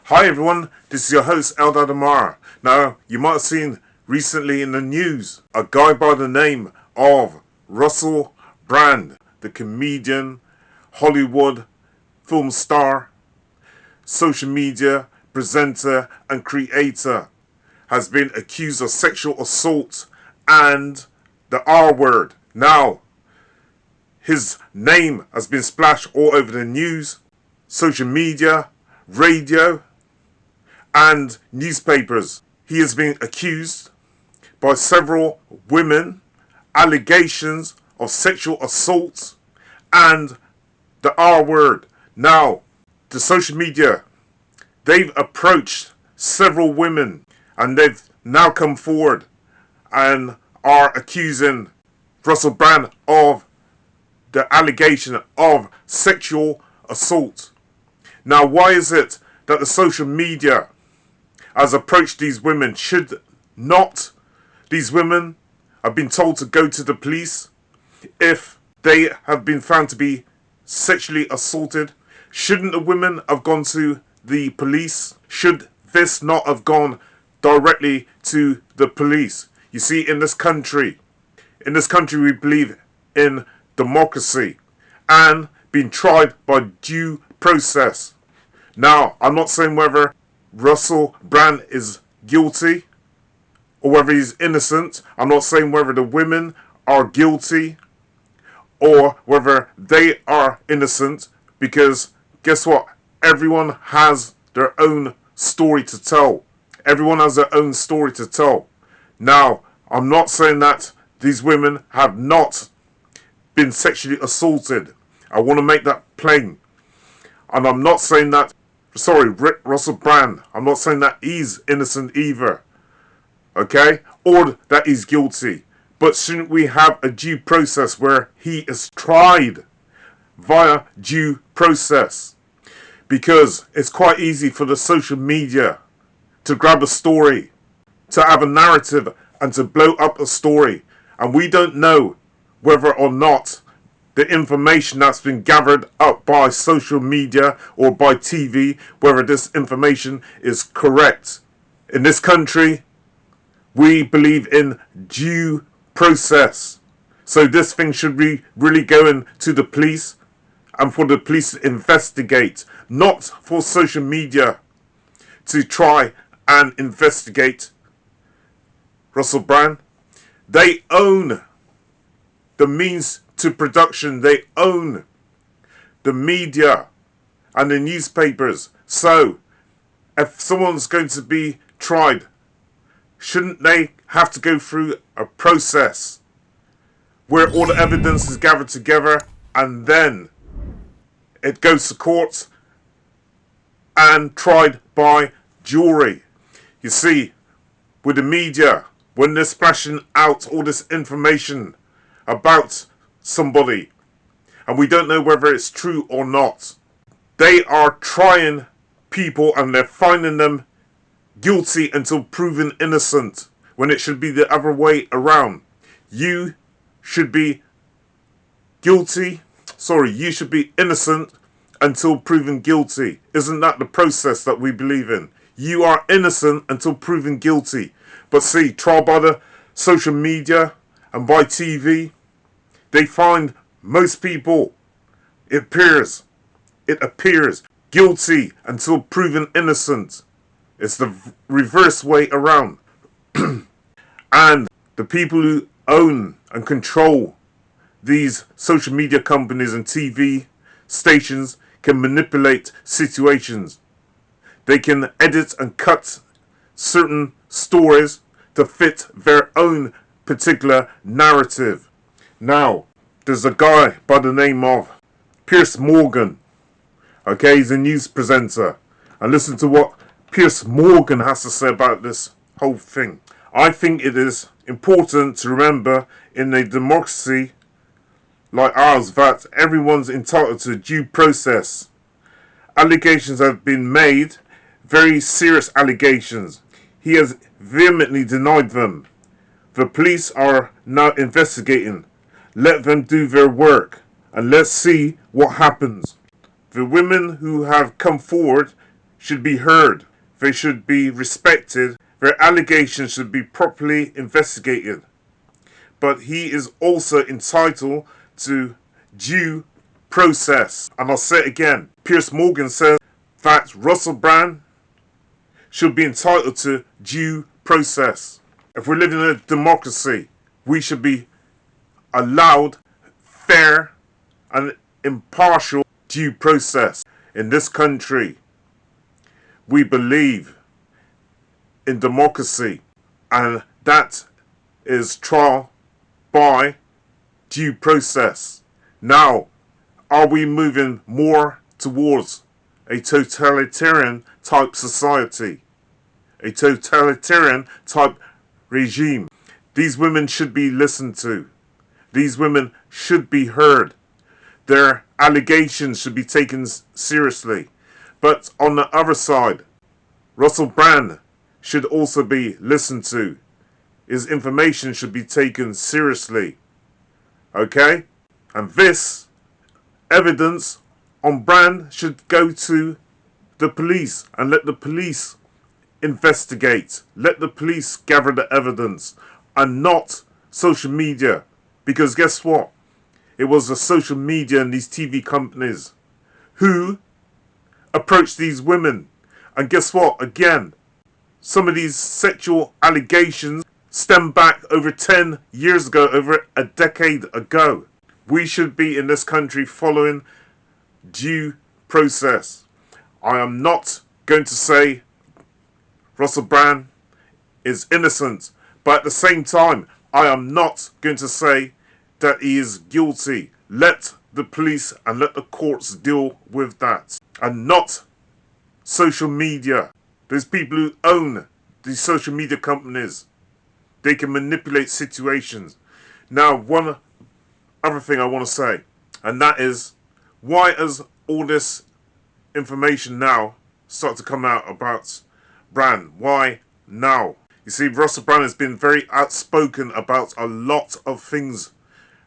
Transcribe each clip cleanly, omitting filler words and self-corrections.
Hi everyone, this is your host Eldad Amara. Now, you might have seen recently in the news a guy by the name of Russell Brand, the comedian, Hollywood film star, social media presenter and creator, has been accused of sexual assault and the R word. Now, his name has been splashed all over the news, social media, radio, and newspapers. He has been accused by several women, allegations of sexual assault and the R word. Now, the social media, they've approached several women and they've now come forward and are accusing Russell Brand of the allegation of sexual assault. Now, why is it that the social media has approached these women? Should not these women have been told to go to the police if they have been found to be sexually assaulted? Shouldn't the women have gone to the police? Should this not have gone directly to the police? You see, in this country we believe in democracy and being tried by due process. Now, I'm not saying whether Russell Brand is guilty or whether he's innocent. I'm not saying whether the women are guilty or whether they are innocent, because guess what? Everyone has their own story to tell. Everyone has their own story to tell. Now, I'm not saying that these women have not been sexually assaulted. I want to make that plain. And I'm not saying that, Russell Brand, I'm not saying that he's innocent either. Okay? Or that he's guilty. But shouldn't we have a due process where he is tried via due process? Because it's quite easy for the social media to grab a story, to have a narrative, and to blow up a story. And we don't know whether or not the information that's been gathered up by social media or by TV, whether this information is correct. In this country, we believe in due process. So this thing should be really going to the police and for the police to investigate, not for social media to try and investigate Russell Brand. They own the means to production. They own the media and the newspapers. So if someone's going to be tried, shouldn't they have to go through a process where all the evidence is gathered together and then it goes to court and tried by jury? You see, with the media, when they're splashing out all this information about somebody and we don't know whether it's true or not, they are trying people and they're finding them guilty until proven innocent, when it should be the other way around. You should be innocent until proven guilty. Isn't that the process that we believe in? You are innocent until proven guilty. But see, tried by the social media and by TV, they find most people, it appears, guilty until proven innocent. It's the reverse way around. And the people who own and control these social media companies and TV stations can manipulate situations. They can edit and cut certain stories to fit their own particular narrative. Now, there's a guy by the name of Piers Morgan. Okay, he's a news presenter. And listen to what Piers Morgan has to say about this whole thing. I think it is important to remember in a democracy like ours that everyone's entitled to due process. Allegations have been made, very serious allegations. He has vehemently denied them. The police are now investigating. Let them do their work and let's see what happens. The women who have come forward should be heard. They should be respected. Their allegations should be properly investigated. But he is also entitled to due process. And I'll say it again. Piers Morgan says that Russell Brand should be entitled to due process. If we're living in a democracy, we should be allowed fair and impartial due process. In this country, we believe in democracy, and that is trial by due process. Now, are we moving more towards a totalitarian type society? A totalitarian type regime? These women should be listened to. These women should be heard. Their allegations should be taken seriously. But on the other side, Russell Brand should also be listened to. His information should be taken seriously. Okay? And this evidence on Brand should go to the police and let the police investigate. Let the police gather the evidence and not social media. Because guess what? It was the social media and these TV companies who approached these women. And guess what? Again, some of these sexual allegations stem back over 10 years ago, over a decade ago. We should be in this country following due process. I am not going to say Russell Brand is innocent, but at the same time, I am not going to say that he is guilty. Let the police and let the courts deal with that, and not social media. There's people who own these social media companies. They can manipulate situations. Now, one other thing I want to say, and that is, why has all this information now start to come out about Brand? Why now? You see, Russell Brand has been very outspoken about a lot of things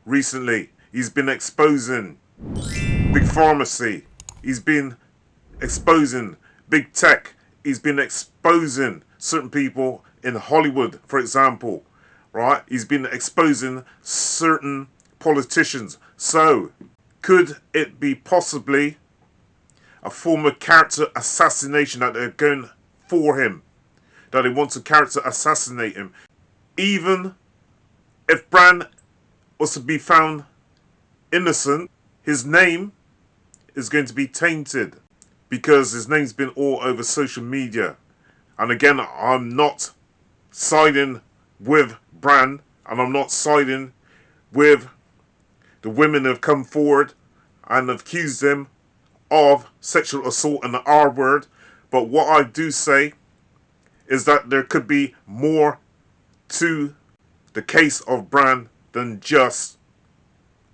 recently. He's been exposing big pharmacy. He's been exposing big tech. He's been exposing certain people in Hollywood, for example. Right? He's been exposing certain politicians. So, could it be possibly a form of character assassination that they're going for him? That they want to character assassinate him? Even if Brand was to be found innocent, his name is going to be tainted because his name's been all over social media. And again, I'm not siding with Brand, and I'm not siding with the women who have come forward and have accused him of sexual assault and the R word. But what I do say is that there could be more to the case of Brand than just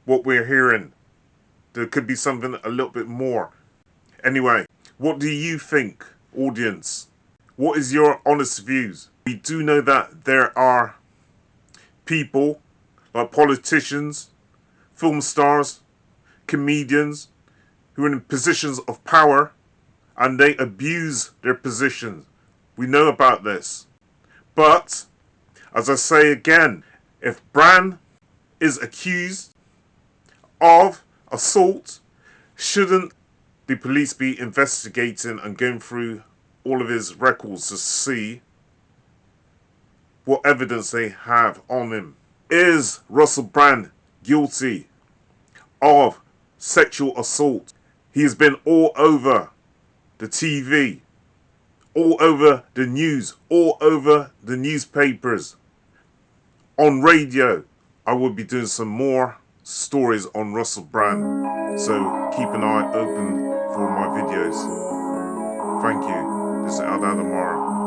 what we're hearing. There could be something a little bit more. Anyway, what do you think, audience? What is your honest views? We do know that there are people like politicians, film stars, comedians who are in positions of power and they abuse their positions. We know about this. But, as I say again, if Brand is accused of assault, shouldn't the police be investigating and going through all of his records to see what evidence they have on him? Is Russell Brand guilty of sexual assault? He has been all over the TV, all over the news, all over the newspapers, on radio. I will be doing some more stories on Russell Brand, so keep an eye open for my videos. Thank you. This is Eldad Amara.